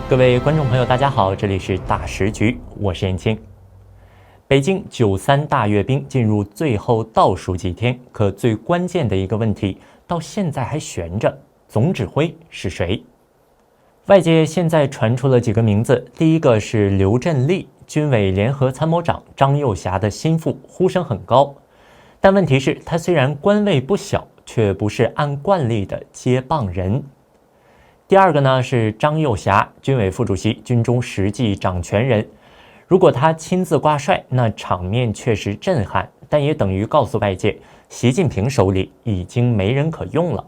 各位观众朋友，大家好，这里是大时局，我是燕青。北京93大阅兵进入最后倒数几天，可最关键的一个问题到现在还悬着，总指挥是谁？外界现在传出了几个名字，第一个是刘振立，军委联合参谋长张又侠的心腹，呼声很高。但问题是，他虽然官位不小，却不是按惯例的接棒人。第二个呢是张又侠，军委副主席，军中实际掌权人。如果他亲自挂帅，那场面确实震撼，但也等于告诉外界，习近平手里已经没人可用了。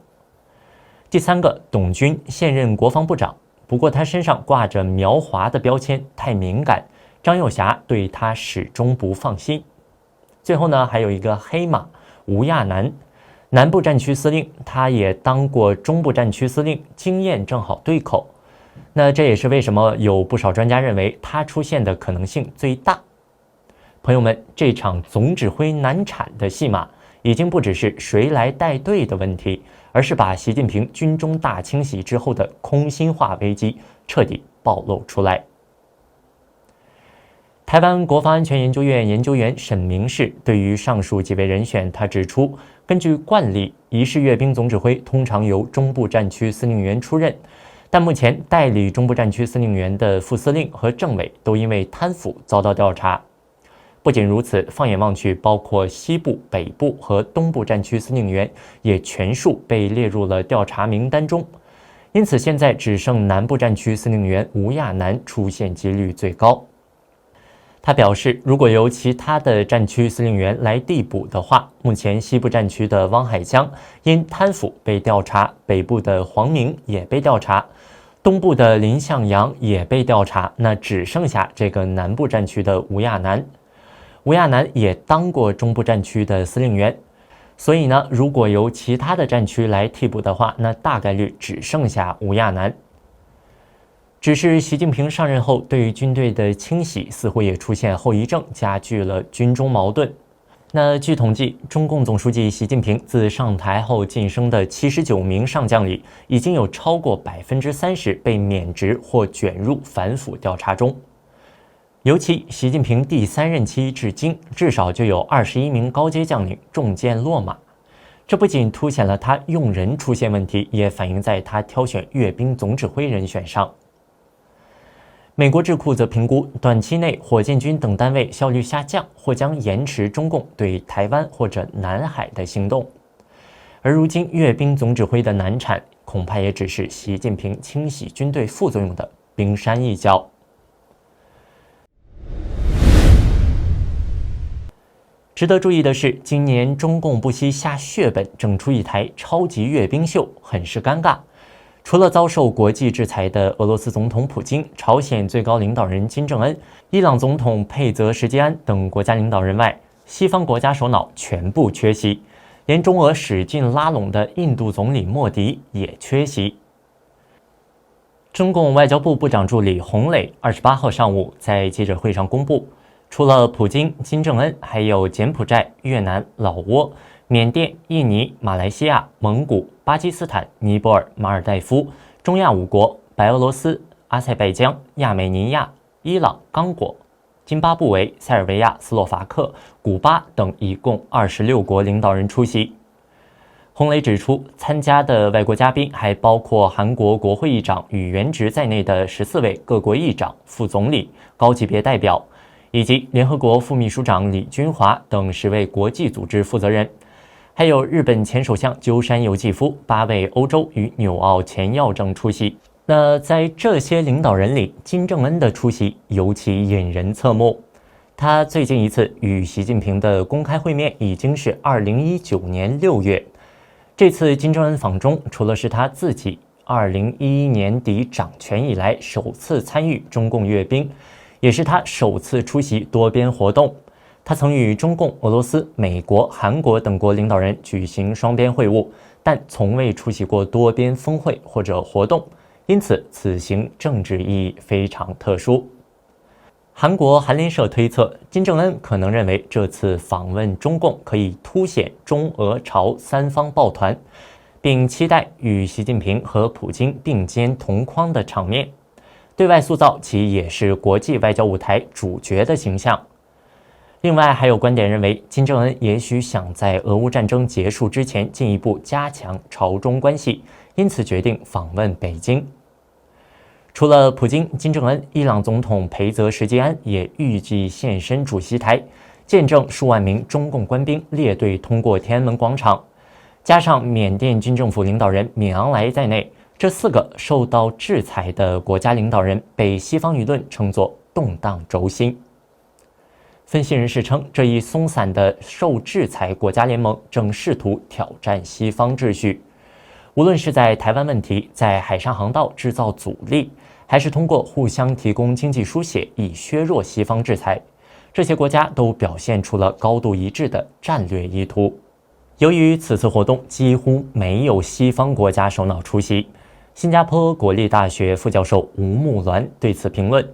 第三个，董军，现任国防部长，不过他身上挂着苗华的标签，太敏感，张又侠对他始终不放心。最后呢，还有一个黑马吴亚楠，南部战区司令，他也当过中部战区司令，经验正好对口。那这也是为什么有不少专家认为他出现的可能性最大。朋友们，这场总指挥难产的戏码，已经不只是谁来带队的问题，而是把习近平军中大清洗之后的空心化危机彻底暴露出来。台湾国防安全研究院研究员沈明世对于上述几位人选，他指出，根据惯例，仪式阅兵总指挥通常由中部战区司令员出任，但目前代理中部战区司令员的副司令和政委都因为贪腐遭到调查。不仅如此，放眼望去，包括西部、北部和东部战区司令员也全数被列入了调查名单中。因此，现在只剩南部战区司令员吴亚楠出现几率最高。他表示，如果由其他的战区司令员来递补的话，目前西部战区的汪海江因贪腐被调查，北部的黄明也被调查，东部的林向阳也被调查，那只剩下这个南部战区的吴亚楠。吴亚楠也当过中部战区的司令员，所以呢，如果由其他的战区来替补的话，那大概率只剩下吴亚楠。只是习近平上任后，对于军队的清洗似乎也出现后遗症，加剧了军中矛盾。那据统计，中共总书记习近平自上台后晋升的79名上将里，已经有超过30%被免职或卷入反腐调查中。尤其习近平第3任期至今，至少就有21名高阶将领中箭落马。这不仅凸显了他用人出现问题，也反映在他挑选阅兵总指挥人选上。美国智库则评估，短期内火箭军等单位效率下降，或将延迟中共对台湾或者南海的行动。而如今阅兵总指挥的难产，恐怕也只是习近平清洗军队副作用的冰山一角。值得注意的是，今年中共不惜下血本整出一台超级阅兵秀，很是尴尬。除了遭受国际制裁的俄罗斯总统普京、朝鲜最高领导人金正恩、伊朗总统佩泽什基安等国家领导人外，西方国家首脑全部缺席，连中俄使劲拉拢的印度总理莫迪也缺席。中共外交部部长助理洪磊28号上午在记者会上公布，除了普京、金正恩，还有柬埔寨、越南、老挝、缅甸、印尼、马来西亚、蒙古、巴基斯坦、尼泊尔、马尔代夫、中亚5国、白俄罗斯、阿塞拜疆、亚美尼亚、伊朗、刚果、津巴布韦、塞尔维亚、斯洛伐克、古巴等一共26国领导人出席。洪磊指出，参加的外国嘉宾还包括韩国国会议长宇原直在内的14位各国议长、副总理、高级别代表，以及联合国副秘书长李军华等10位国际组织负责人，还有日本前首相鸠山由纪夫、8位欧洲与纽澳前要政出席。那在这些领导人里，金正恩的出席尤其引人侧目。他最近一次与习近平的公开会面已经是2019年6月。这次金正恩访中，除了是他自己2011年底掌权以来首次参与中共阅兵，也是他首次出席多边活动。他曾与中共、俄罗斯、美国、韩国等国领导人举行双边会晤，但从未出席过多边峰会或者活动，因此此行政治意义非常特殊。韩国韩联社推测，金正恩可能认为这次访问中共可以凸显中俄朝三方抱团，并期待与习近平和普京并肩同框的场面。对外塑造其也是国际外交舞台主角的形象。另外，还有观点认为，金正恩也许想在俄乌战争结束之前进一步加强朝中关系，因此决定访问北京。除了普京、金正恩，伊朗总统裴泽什基安也预计现身主席台，见证数万名中共官兵列队通过天安门广场。加上缅甸军政府领导人敏昂莱在内，这4个受到制裁的国家领导人被西方舆论称作动荡轴心。分析人士称，这一松散的受制裁国家联盟正试图挑战西方秩序。无论是在台湾问题、在海上航道制造阻力，还是通过互相提供经济输血以削弱西方制裁，这些国家都表现出了高度一致的战略意图。由于此次活动几乎没有西方国家首脑出席，新加坡国立大学副教授吴木銮对此评论：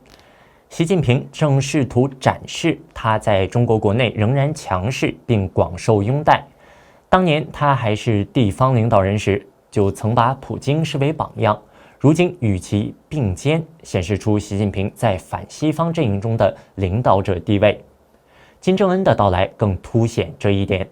习近平正试图展示他在中国国内仍然强势并广受拥戴。当年他还是地方领导人时，就曾把普京视为榜样，如今与其并肩，显示出习近平在反西方阵营中的领导者地位。金正恩的到来更凸显这一点。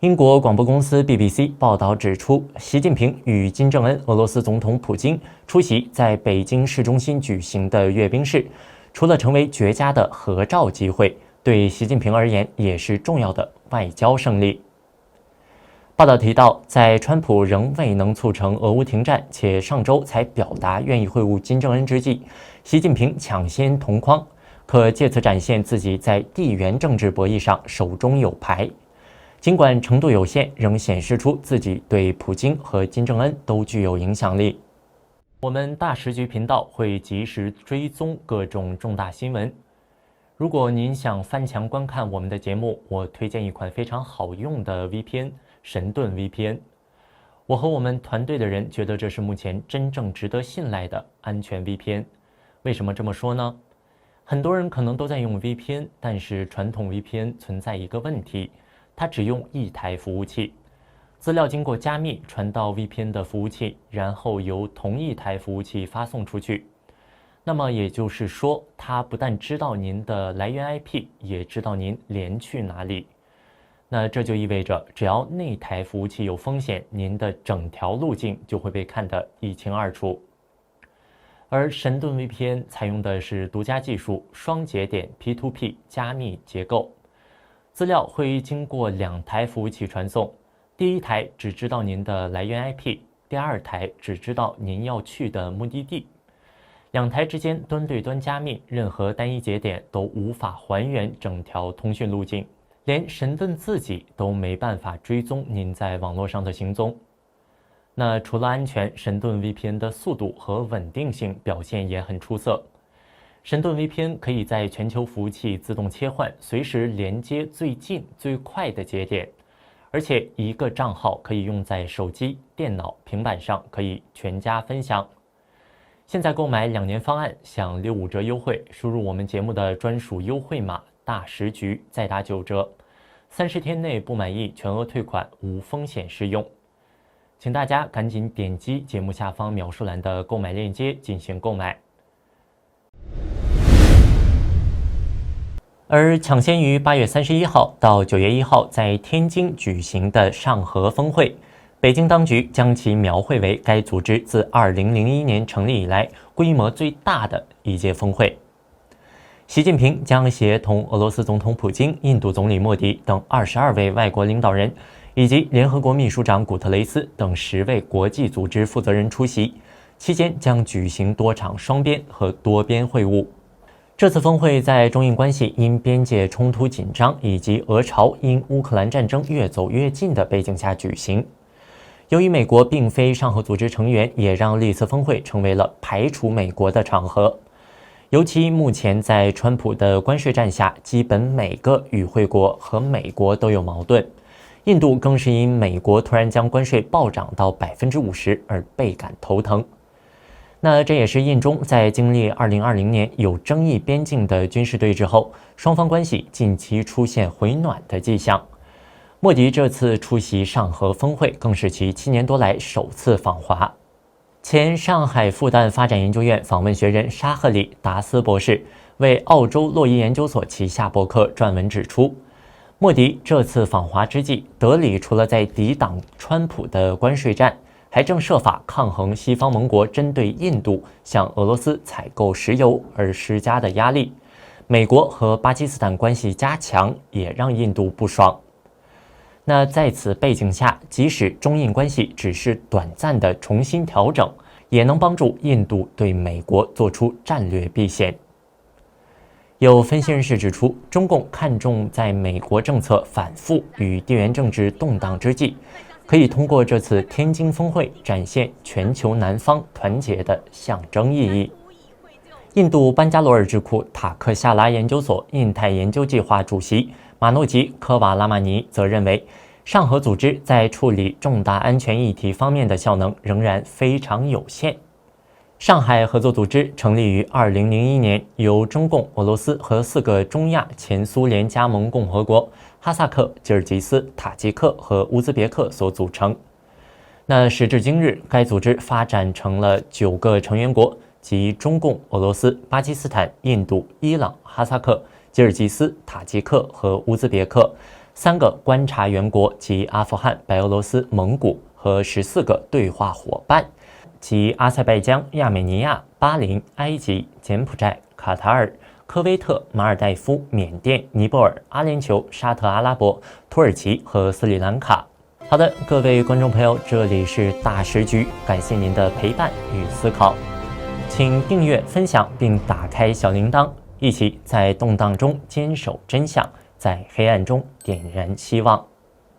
英国广播公司 BBC 报道指出，习近平与金正恩、俄罗斯总统普京出席在北京市中心举行的阅兵式，除了成为绝佳的合照机会，对习近平而言也是重要的外交胜利。报道提到，在川普仍未能促成俄乌停战，且上周才表达愿意会晤金正恩之际，习近平抢先同框，可借此展现自己在地缘政治博弈上手中有牌。尽管程度有限，仍显示出自己对普京和金正恩都具有影响力。我们大时局频道会及时追踪各种重大新闻。如果您想翻墙观看我们的节目，我推荐一款非常好用的 VPN， 神盾 VPN。我和我们团队的人觉得这是目前真正值得信赖的安全 VPN。为什么这么说呢？很多人可能都在用 VPN， 但是传统 VPN 存在一个问题，它只用一台服务器，资料经过加密传到 VPN 的服务器，然后由同一台服务器发送出去。那么也就是说，它不但知道您的来源 IP， 也知道您连去哪里。那这就意味着，只要那台服务器有风险，您的整条路径就会被看得一清二楚。而神盾 VPN 采用的是独家技术，双节点 P2P 加密结构。资料会经过2台服务器传送，第一台只知道您的来源 IP， 第2台只知道您要去的目的地。2台之间端对端加密，任何单一节点都无法还原整条通讯路径，连神盾自己都没办法追踪您在网络上的行踪。那除了安全，神盾 VPN 的速度和稳定性表现也很出色。神盾 VPN 可以在全球服务器自动切换，随时连接最近最快的节点，而且一个账号可以用在手机、电脑、平板上，可以全家分享。现在购买2年方案享65折优惠，输入我们节目的专属优惠码大时局再打9折，30天内不满意全额退款，无风险适用。请大家赶紧点击节目下方描述栏的购买链接进行购买。而抢先于8月31号到9月1号在天津举行的上合峰会，北京当局将其描绘为该组织自2001年成立以来规模最大的一届峰会。习近平将协同俄罗斯总统普京、印度总理莫迪等22位外国领导人，以及联合国秘书长古特雷斯等10位国际组织负责人出席，期间将举行多场双边和多边会晤。这次峰会在中印关系因边界冲突紧张以及俄朝因乌克兰战争越走越近的背景下举行。由于美国并非上合组织成员，也让历次峰会成为了排除美国的场合。尤其目前在川普的关税战下，基本每个与会国和美国都有矛盾。印度更是因美国突然将关税暴涨到50%而倍感头疼。那这也是印中在经历2020年有争议边境的军事对峙后，双方关系近期出现回暖的迹象。莫迪这次出席上合峰会，更是其7年多来首次访华。前上海复旦发展研究院访问学人沙赫里·达斯博士为澳洲洛伊研究所旗下博客撰文指出，莫迪这次访华之际，德里除了在抵挡川普的关税战，还正设法抗衡西方盟国针对印度向俄罗斯采购石油而施加的压力。美国和巴基斯坦关系加强，也让印度不爽。那在此背景下，即使中印关系只是短暂的重新调整，也能帮助印度对美国做出战略避险。有分析人士指出，中共看重在美国政策反复与地缘政治动荡之际，可以通过这次天津峰会展现全球南方团结的象征意义。印度班加罗尔智库塔克夏拉研究所印太研究计划主席马诺吉·科瓦拉玛尼则认为，上合组织在处理重大安全议题方面的效能仍然非常有限。上海合作组织成立于2001年，由中共、俄罗斯和4个中亚前苏联加盟共和国哈萨克、吉尔吉斯、塔吉克和乌兹别克所组成。那时至今日，该组织发展成了9个成员国，即中共、俄罗斯、巴基斯坦、印度、伊朗、哈萨克、吉尔吉斯、塔吉克和乌兹别克，3个观察员国，即阿富汗、白俄罗斯、蒙古和14个对话伙伴，即阿塞拜疆、亚美尼亚、巴林、埃及、柬埔寨、卡塔尔、科威特、马尔代夫、缅甸、尼泊尔、阿联酋、沙特阿拉伯、土耳其和斯里兰卡。好的，各位观众朋友，这里是大时局，感谢您的陪伴与思考。请订阅、分享并打开小铃铛，一起在动荡中坚守真相，在黑暗中点燃希望。